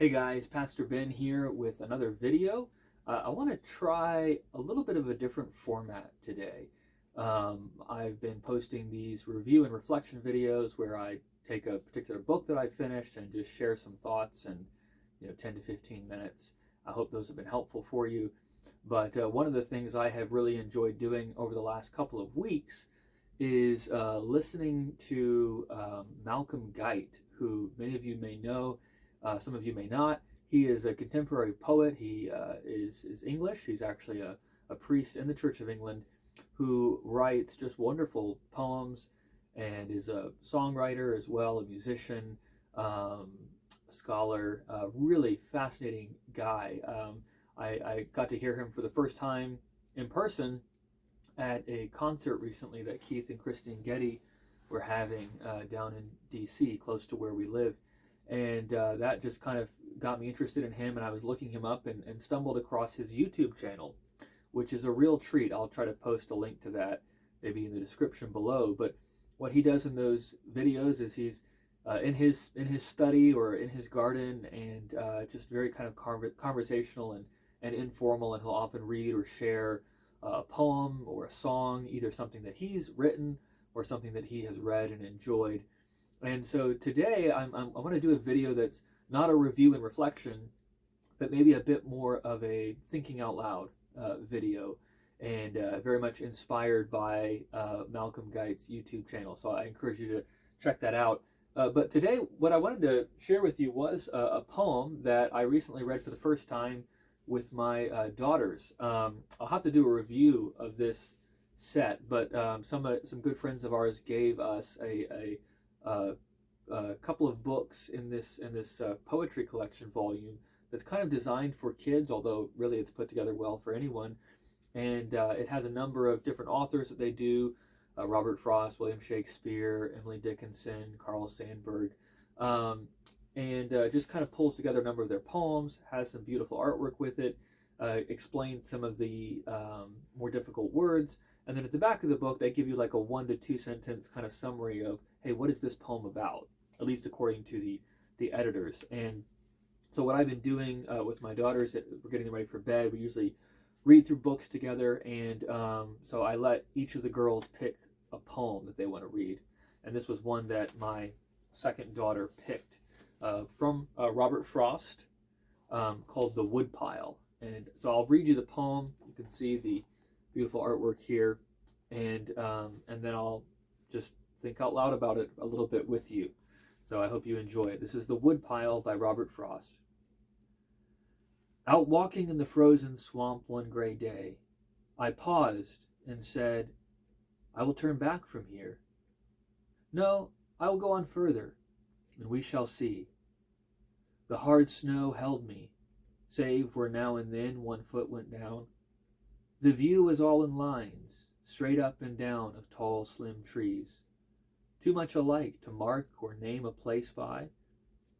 Hey guys, Pastor Ben here with another video. I want to try a little bit of a different format today. I've been posting these review and reflection videos where I take a particular book that I finished and just share some thoughts in 10 to 15 minutes. I hope those have been helpful for you. But one of the things I have really enjoyed doing over the last couple of weeks is listening to Malcolm Guite, who many of you may know, some of you may not. He is a contemporary poet. He is English. He's actually a priest in the Church of England who writes just wonderful poems and is a songwriter as well, a musician, um, scholar, really fascinating guy. I got to hear him for the first time in person at a concert recently that Keith and Christine Getty were having down in DC, close to where we live. And that just kind of got me interested in him, and I was looking him up and stumbled across his YouTube channel, which is a real treat. I'll try to post a link to that maybe in the description below. But what he does in those videos is he's in his study or in his garden, and just very kind of conversational and informal, and he'll often read or share a poem or a song, either something that he's written or something that he has read and enjoyed. And so today I want to do a video that's not a review and reflection, but maybe a bit more of a thinking out loud video, and very much inspired by Malcolm Guite's YouTube channel. So I encourage you to check that out. But today, what I wanted to share with you was a poem that I recently read for the first time with my daughters. I'll have to do a review of this set, but some good friends of ours gave us a couple of books in this poetry collection volume that's kind of designed for kids, although really it's put together well for anyone. And it has a number of different authors that they do: Robert Frost, William Shakespeare, Emily Dickinson, Carl Sandburg, and just kind of pulls together a number of their poems, has some beautiful artwork with it, explains some of the more difficult words, and then at the back of the book they give you like a 1 to 2 sentence kind of summary of, hey, what is this poem about, at least according to the editors. And so what I've been doing with my daughters, we're getting them ready for bed. We usually read through books together, and so I let each of the girls pick a poem that they want to read. And this was one that my second daughter picked from Robert Frost, called The Woodpile. And so I'll read you the poem. You can see the beautiful artwork here, and then I'll just think out loud about it a little bit with you. So I hope you enjoy it. This is The Woodpile by Robert Frost. Out walking in the frozen swamp one gray day, I paused and said, I will turn back from here. No, I will go on further, and we shall see. The hard snow held me, save where now and then one foot went down. The view was all in lines, straight up and down of tall, slim trees, too much alike to mark or name a place by,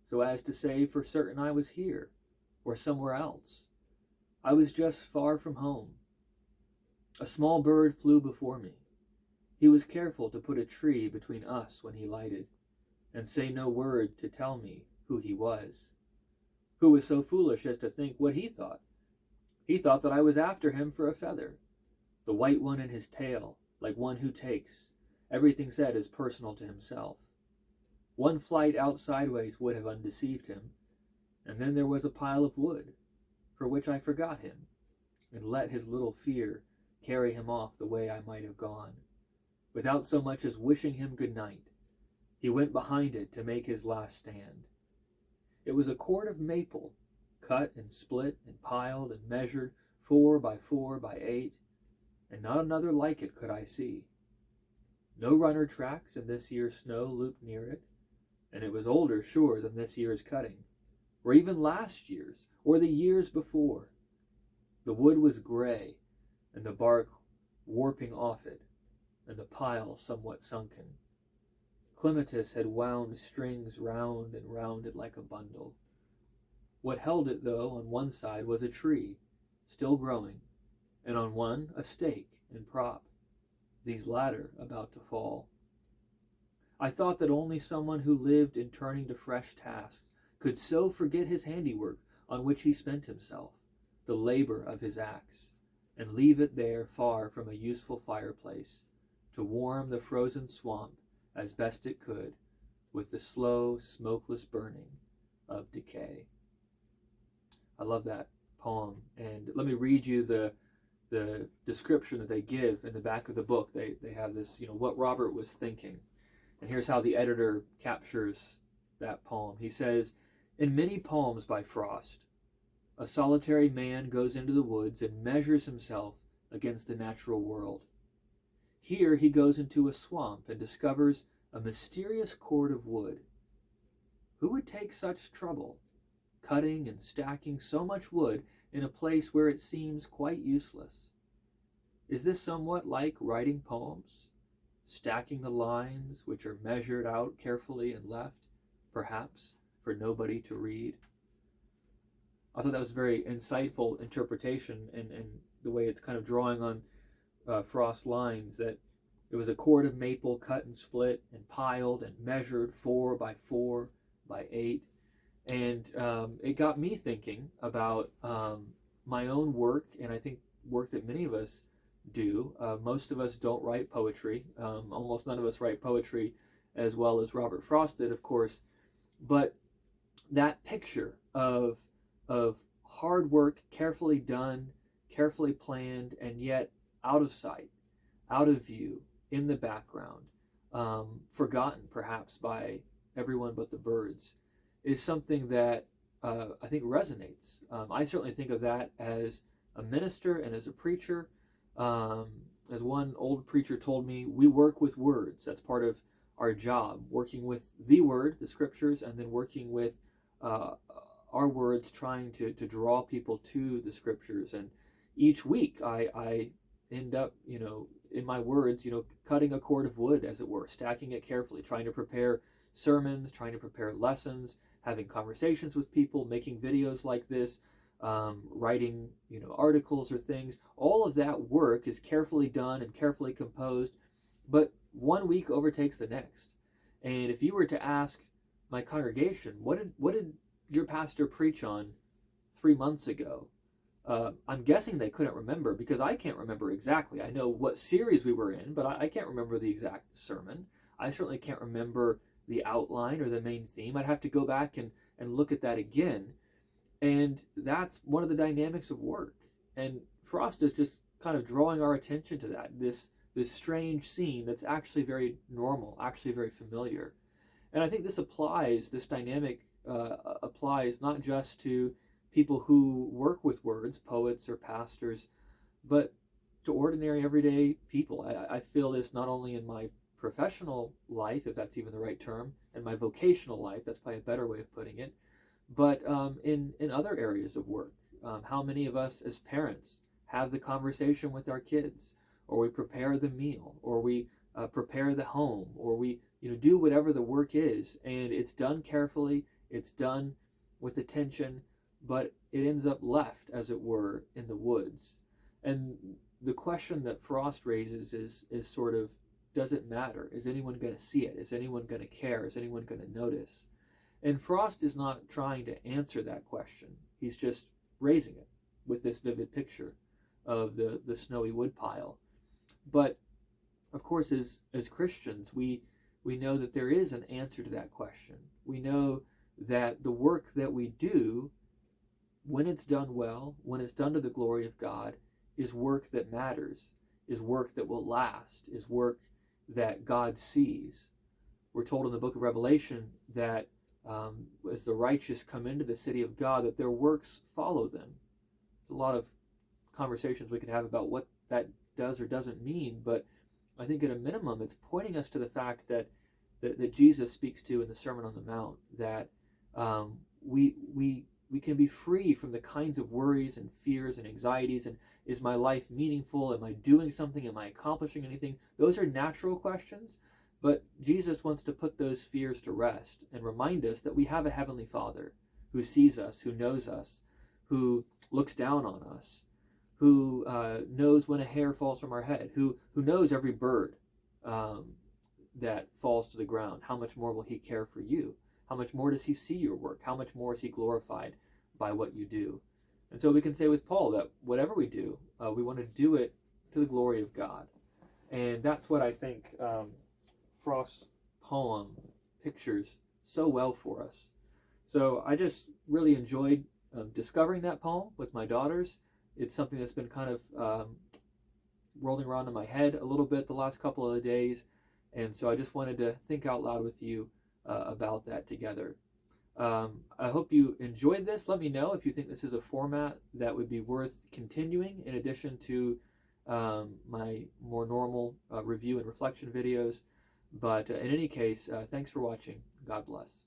so as to say for certain I was here, or somewhere else. I was just far from home. A small bird flew before me. He was careful to put a tree between us when he lighted, and say no word to tell me who he was. Who was so foolish as to think what he thought? He thought that I was after him for a feather, the white one in his tail, like one who takes, everything said as personal to himself. One flight out sideways would have undeceived him, and then there was a pile of wood, for which I forgot him, and let his little fear carry him off the way I might have gone. Without so much as wishing him good night, he went behind it to make his last stand. It was a cord of maple, cut and split and piled and measured 4 by 4 by 8, and not another like it could I see. No runner tracks in this year's snow looped near it, and it was older sure than this year's cutting, or even last year's, or the years before. The wood was gray, and the bark warping off it, and the pile somewhat sunken. Clematis had wound strings round and round it like a bundle. What held it, though, on one side was a tree, still growing, and on one a stake and prop, these latter about to fall. I thought that only someone who lived in turning to fresh tasks could so forget his handiwork on which he spent himself, the labor of his axe, and leave it there far from a useful fireplace, to warm the frozen swamp as best it could with the slow, smokeless burning of decay. I love that poem, and let me read you the description that they give in the back of the book. They have this, what Robert was thinking. And here's how the editor captures that poem. He says, "In many poems by Frost, a solitary man goes into the woods and measures himself against the natural world. Here he goes into a swamp and discovers a mysterious cord of wood. Who would take such trouble, cutting and stacking so much wood in a place where it seems quite useless? Is this somewhat like writing poems, stacking the lines which are measured out carefully and left, perhaps, for nobody to read?" I thought that was a very insightful interpretation, and the way it's kind of drawing on Frost's lines, that it was a cord of maple cut and split and piled and measured 4 by 4 by 8. And it got me thinking about my own work, and I think work that many of us do. Most of us don't write poetry. Almost none of us write poetry as well as Robert Frost did, of course. But that picture of hard work, carefully done, carefully planned, and yet out of sight, out of view, in the background, forgotten perhaps by everyone but the birds, is something that I think resonates. I certainly think of that as a minister and as a preacher. As one old preacher told me, we work with words. That's part of our job, working with the word, the scriptures, and then working with our words, trying to draw people to the scriptures. And each week I end up, in my words, cutting a cord of wood, as it were, stacking it carefully, trying to prepare sermons, trying to prepare lessons, having conversations with people, making videos like this, writing, articles or things. All of that work is carefully done and carefully composed, but one week overtakes the next. And if you were to ask my congregation, what did your pastor preach on 3 months ago? I'm guessing they couldn't remember, because I can't remember exactly. I know what series we were in, but I can't remember the exact sermon. I certainly can't remember the outline or the main theme. I'd have to go back and look at that again. And that's one of the dynamics of work. And Frost is just kind of drawing our attention to that, this strange scene that's actually very normal, actually very familiar. And I think this dynamic applies not just to people who work with words, poets or pastors, but to ordinary everyday people. I feel this not only in my professional life, if that's even the right term, and my vocational life, that's probably a better way of putting it, but in other areas of work. How many of us as parents have the conversation with our kids, or we prepare the meal, or we prepare the home, or we do whatever the work is, and it's done carefully, it's done with attention, but it ends up left, as it were, in the woods. And the question that Frost raises is sort of, does it matter? Is anyone going to see it? Is anyone going to care? Is anyone going to notice? And Frost is not trying to answer that question. He's just raising it with this vivid picture of the snowy woodpile. But of course, as Christians, we know that there is an answer to that question. We know that the work that we do, when it's done well, when it's done to the glory of God, is work that matters, is work that will last, is work that God sees. We're told in the book of Revelation that as the righteous come into the city of God, that their works follow them. There's a lot of conversations we could have about what that does or doesn't mean, but I think at a minimum it's pointing us to the fact that Jesus speaks to in the Sermon on the Mount, that we can be free from the kinds of worries and fears and anxieties, and is my life meaningful? Am I doing something? Am I accomplishing anything? Those are natural questions, but Jesus wants to put those fears to rest and remind us that we have a Heavenly Father who sees us, who knows us, who looks down on us, who knows when a hair falls from our head, who knows every bird that falls to the ground. How much more will He care for you? how much more does he see your work? How much more is he glorified by what you do? And so we can say with Paul that whatever we do, we want to do it to the glory of God. And that's what I think Frost's poem pictures so well for us. So I just really enjoyed discovering that poem with my daughters. It's something that's been kind of rolling around in my head a little bit the last couple of days. And so I just wanted to think out loud with you about that together. I hope you enjoyed this. Let me know if you think this is a format that would be worth continuing in addition to my more normal review and reflection videos. But in any case, thanks for watching. God bless.